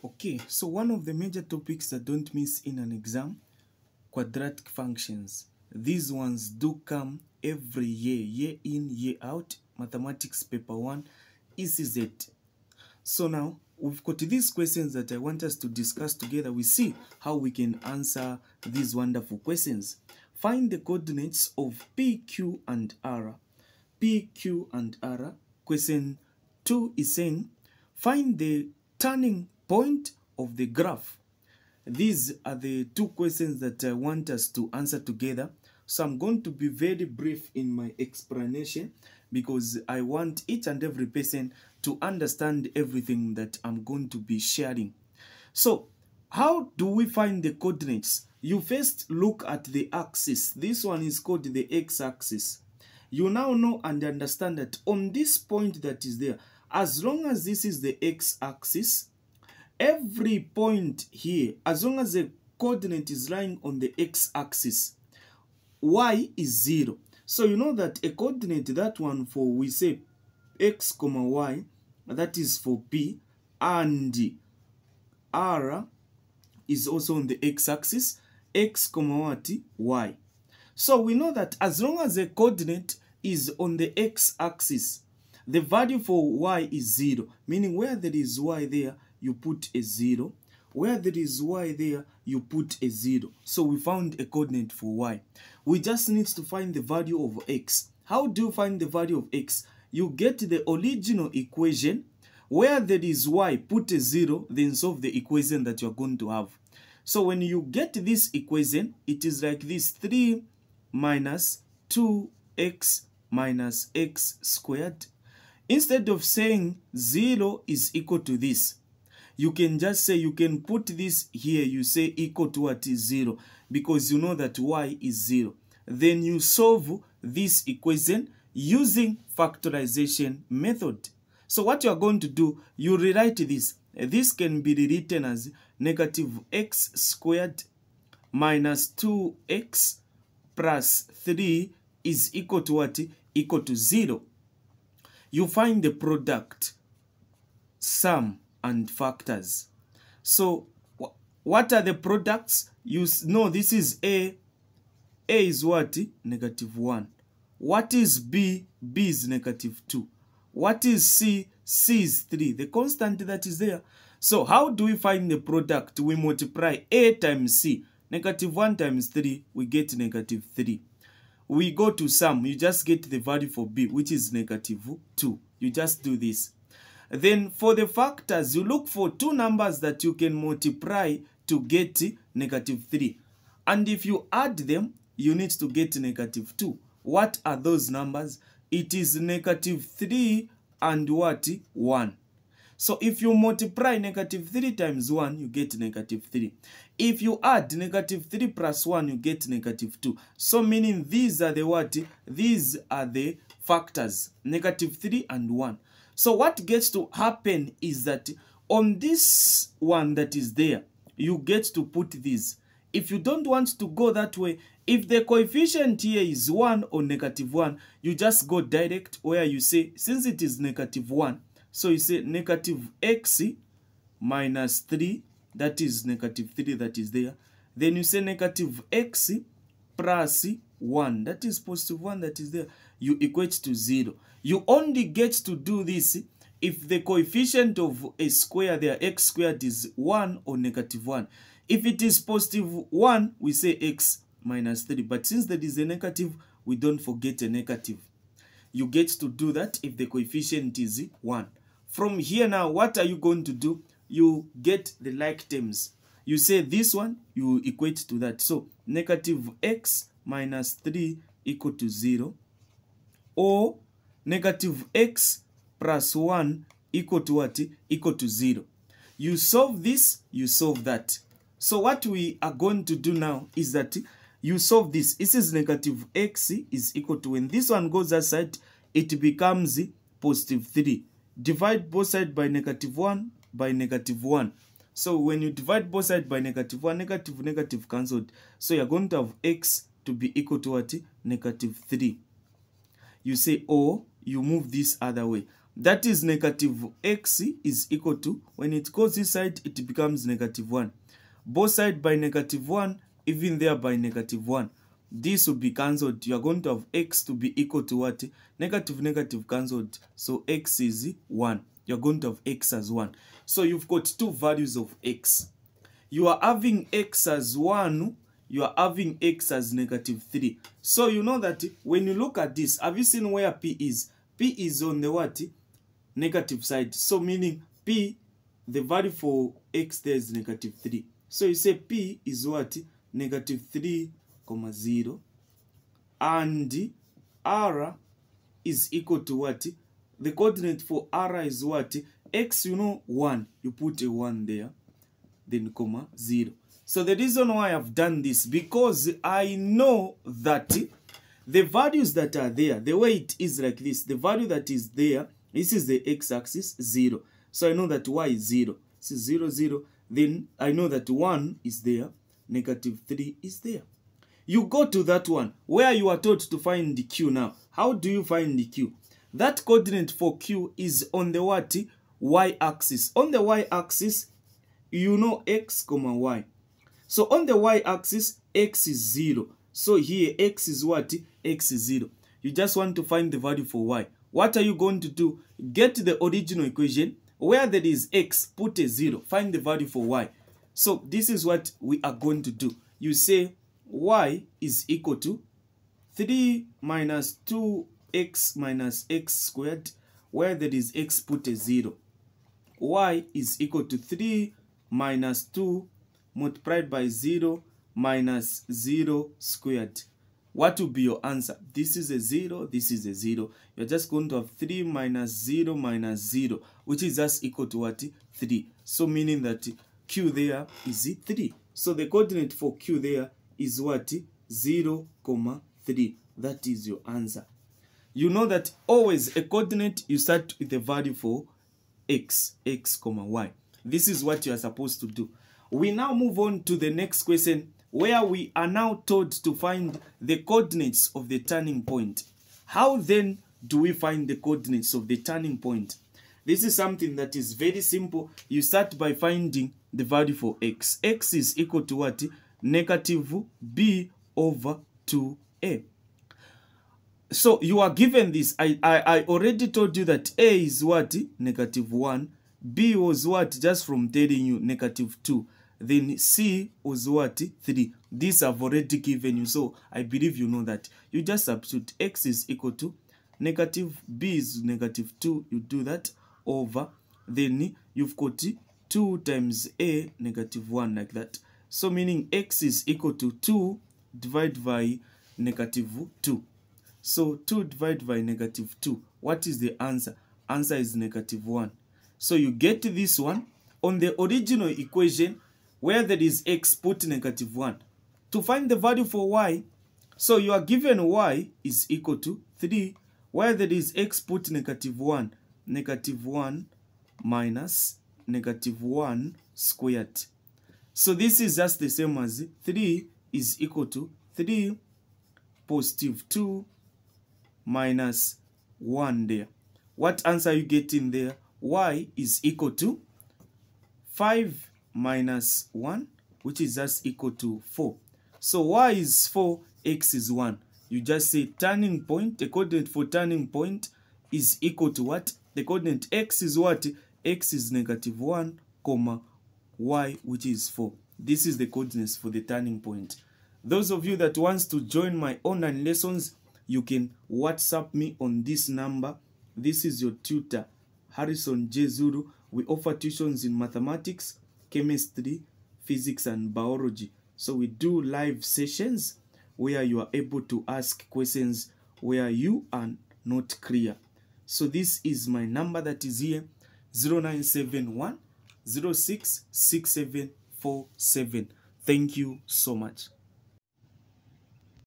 Okay, so one of the major topics that don't miss in an exam, quadratic functions. These ones do come every year in, year out. Mathematics paper 1, ECZ. So now, we've got these questions that I want us to discuss together. We see how we can answer these wonderful questions. Find the coordinates of P, Q, and R. P, Q, and R. Question 2 is saying, find the turning point of the graph. These are the two questions that I want us to answer together. So I'm going to be very brief in my explanation because I want each and every person to understand everything that I'm going to be sharing. So how do we find the coordinates? You first look at the axis. This one is called the x-axis. You now know and understand that on this point that is there, as long as this is the x-axis, every point here, as long as the coordinate is lying on the x-axis, y is 0. So you know that a coordinate, that one for, we say x comma y, that is for P, and R is also on the x-axis, x comma what, y. So we know that as long as the coordinate is on the x-axis, the value for y is 0, meaning where there is y there, you put a 0. Where there is y there, you put a 0. So we found a coordinate for y. We just need to find the value of x. How do you find the value of x? You get the original equation. Where there is y, put a 0, then solve the equation that you're going to have. So when you get this equation, it is like this: 3 minus 2x minus x squared. Instead of saying 0 is equal to this, you can just say, you can put this here, you say equal to what is 0, because you know that y is 0. Then you solve this equation using factorization method. So what you are going to do, you rewrite this. This can be rewritten as negative x squared minus 2x plus 3 is equal to what? Equal to 0. You find the product, sum, and factors. So what are the products? You know this is A. A is what? Negative 1. What is B? B is negative 2. What is C? C is 3. The constant that is there. So how do we find the product? We multiply A times C. Negative 1 times 3, we get negative 3. We go to sum. You just get the value for B, which is negative 2. You just do this. Then for the factors, you look for two numbers that you can multiply to get negative 3. And if you add them, you need to get negative 2. What are those numbers? It is negative 3 and what? 1. So if you multiply negative 3 times 1, you get negative 3. If you add negative 3 plus 1, you get negative 2. So meaning these are the what? These are the factors, negative 3 and 1. So what gets to happen is that on this one that is there, you get to put this. If you don't want to go that way, if the coefficient here is 1 or negative 1, you just go direct where you say, since it is negative 1, so you say negative x minus 3, that is negative 3 that is there. Then you say negative x plus 1, that is positive 1 that is there. You equate to 0. You only get to do this if the coefficient of a square there, x squared, is 1 or negative 1. If it is positive 1, we say x minus 3. But since there is a negative, we don't forget a negative. You get to do that if the coefficient is 1. From here now, what are you going to do? You get the like terms. You say this one, you equate to that. So negative x minus 3 equal to 0. Or negative x plus 1 equal to what? Equal to 0. You solve this, you solve that. So what we are going to do now is that you solve this. This is negative x is equal to, when this one goes aside, it becomes positive 3. Divide both sides by negative 1 by negative 1. So when you divide both sides by negative 1, negative cancelled. So you're going to have x to be equal to what? Negative 3. You say, or you move this other way. that is negative x is equal to, when it goes this side, it becomes negative 1. Both sides by negative 1, even there by negative 1. This will be cancelled. You are going to have x to be equal to what? Negative, negative cancelled. So x is 1. You are going to have x as 1. So you've got two values of x. You are having x as 1. You are having x as negative 3. So you know that when you look at this, have you seen where p is? P is on the what? Negative side. So meaning p, the value for x there is negative 3. So you say p is what? Negative 3, 0. And r is equal to what? The coordinate for r is what? X, you know, 1. You put a 1 there. Then comma 0. So the reason why I've done this, because I know that the values that are there, the way it is like this, the value that is there, this is the x-axis, 0. So I know that y is 0. This is 0, 0. Then I know that 1 is there, negative 3 is there. You go to that one where you are told to find the q now. How do you find the q? That coordinate for q is on the what? Y-axis. On the y-axis, you know x, comma y. So on the y-axis, x is 0. So here, x is what? X is 0. You just want to find the value for y. What are you going to do? Get the original equation. Where there is x, put a 0. Find the value for y. So this is what we are going to do. You say y is equal to 3 minus 2x minus x squared. Where there is x, put a 0. Y is equal to 3 minus 2 multiplied by 0 minus 0 squared. What will be your answer? This is a 0, this is a 0. You're just going to have 3 minus 0 minus 0, which is just equal to what? 3. So meaning that q there is 3. So the coordinate for q there is what? 0, 3. That is your answer. You know that always a coordinate, you start with the value for x, y. This is what you are supposed to do. We now move on to the next question, where we are now told to find the coordinates of the turning point. How then do we find the coordinates of the turning point? This is something that is very simple. You start by finding the value for x. X is equal to what? Negative b over 2a. So you are given this. I already told you that a is what? Negative 1. B was what? Just from telling you, negative 2. Then C was what? 3. These I've already given you, so I believe you know that. You just substitute. X is equal to negative, B is negative 2. You do that over. Then you've got 2 times A, negative 1, like that. So meaning X is equal to 2 divided by negative 2. So 2 divided by negative 2. What is the answer? Answer is negative 1. So you get this one. On the original equation, where there is x, put negative 1. To find the value for y, so you are given y is equal to 3. Where there is x, put negative 1. Negative 1 minus negative 1 squared. So this is just the same as 3 is equal to 3 positive 2 minus 1 there. What answer you get in there? Y is equal to 5 minus 1, which is just equal to 4. So y is 4, x is 1. You just say turning point, the coordinate for turning point is equal to what? The coordinate x is what? X is negative 1, comma, y, which is 4. This is the coordinates for the turning point. Those of you that wants to join my online lessons, you can WhatsApp me on this number. This is your tutor, Harrison J. Zulu. We offer tuitions in mathematics, chemistry, physics, and biology. So we do live sessions where you are able to ask questions where you are not clear. So this is my number that is here, 0971 066747. Thank you so much.